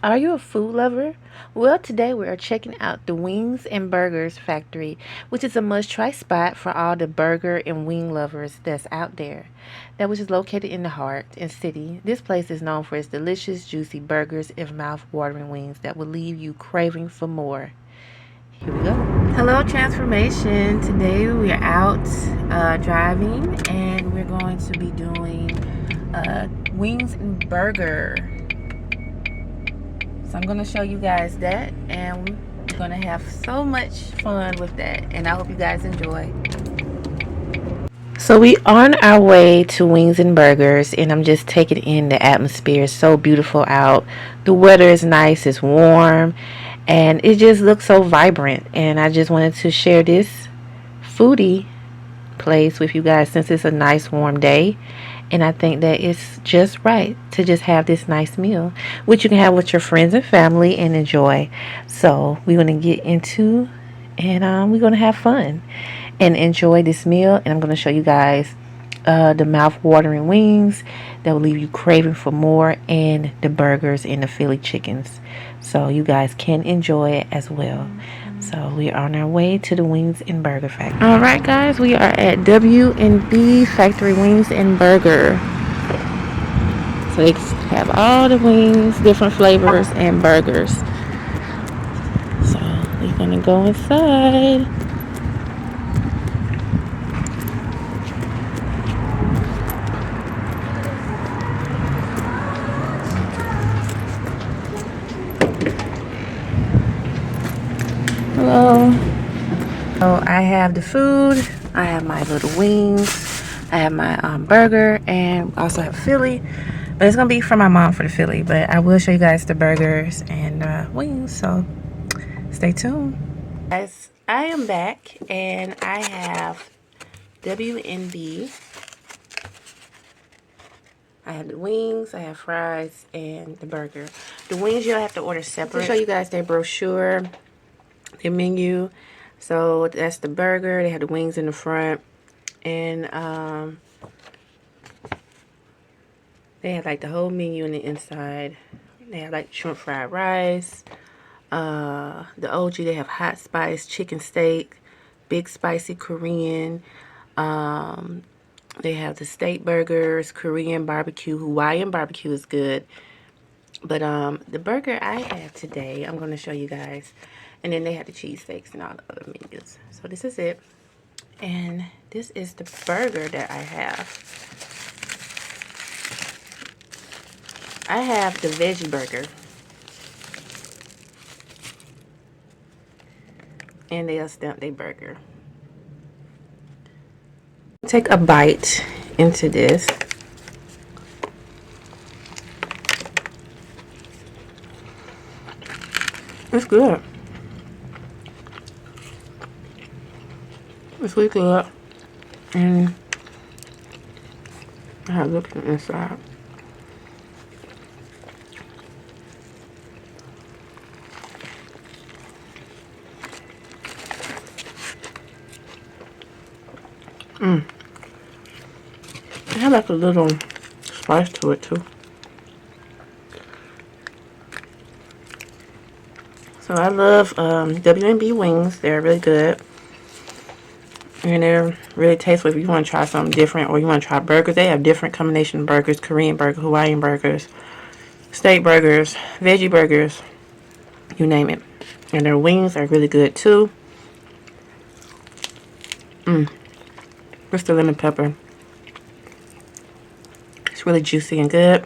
Are you a food lover? Well, today we are checking out the Wings and Burgers Factory, which is a must-try spot for all the burger and wing lovers that's out there. That which is located in the heart and city. This place is known for its delicious, juicy burgers and mouth-watering wings that will leave you craving for more. Here we go. Hello, Transformation. Today we are out driving, and we're going to be doing wings and burger. So I'm going to show you guys that, and we're going to have so much fun with that, and I hope you guys enjoy. So we on our way to Wings and Burgers, and I'm just taking in the atmosphere. It's so beautiful out. The weather is nice, it's warm, and it just looks so vibrant. And I just wanted to share this foodie place with you guys since it's a nice warm day. And I think that it's just right to just have this nice meal, which you can have with your friends and family and enjoy. So we're going to get into, and we're going to have fun and enjoy this meal. And I'm going to show you guys the mouth-watering wings that will leave you craving for more, and the burgers and the Philly chickens. So you guys can enjoy it as well. So we are on our way to the Wings and Burger Factory. All right, guys, we are at W&B Factory Wings and Burger. So they have all the wings, different flavors, and burgers. So we're gonna go inside. Hello. So I have the food. I have my little wings. I have my burger, and also have Philly. But it's gonna be for my mom for the Philly. But I will show you guys the burgers and wings. So stay tuned. Guys, I am back, and I have WNB. I have the wings, I have fries, and the burger. The wings you'll have to order separate. I'll show you guys their brochure, their menu. So that's the burger. They have the wings in the front, and they have like the whole menu on the inside. They have like shrimp fried rice. The OG, they have hot spice chicken steak, big spicy Korean. They have the steak burgers, Korean barbecue, Hawaiian barbecue is good. But the burger I have today, I'm going to show you guys. And then they have the cheesesteaks and all the other menus. So this is it. And this is the burger that I have. I have the veggie burger. And they'll stamp their burger. Take a bite into this. It's good. It's really good. And I have looked at the inside. It has like a little spice to it too. So I love W&B wings. They're really good. And they're really tasteful if you want to try something different or you want to try burgers. They have different combination burgers, Korean burger, Hawaiian burgers, steak burgers, veggie burgers, you name it. And their wings are really good too. What's the lemon pepper? It's really juicy and good.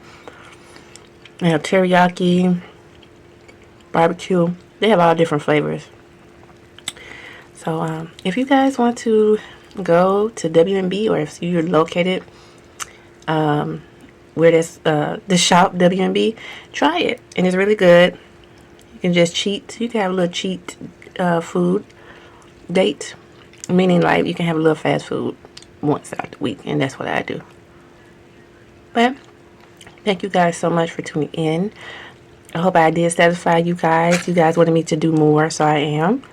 They have teriyaki, barbecue. They have all different flavors. So if you guys want to go to W&B, or if you're located where there's the shop W&B, try it. And it's really good. You can just cheat. You can have a little cheat food date. Meaning like you can have a little fast food once out the week. And that's what I do. But thank you guys so much for tuning in. I hope I did satisfy you guys. You guys wanted me to do more, so I am.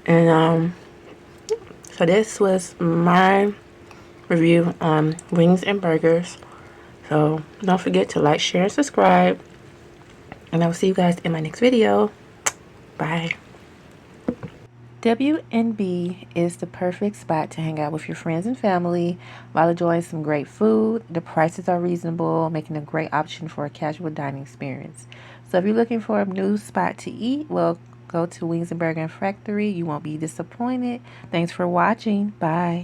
And so this was my review on wings and burgers. So don't forget to like, share, and subscribe. And I will see you guys in my next video. Bye. WNB is the perfect spot to hang out with your friends and family while enjoying some great food. The prices are reasonable, making a great option for a casual dining experience. So if you're looking for a new spot to eat, well, go to Wings and Burger and Factory. You won't be disappointed. Thanks for watching. Bye.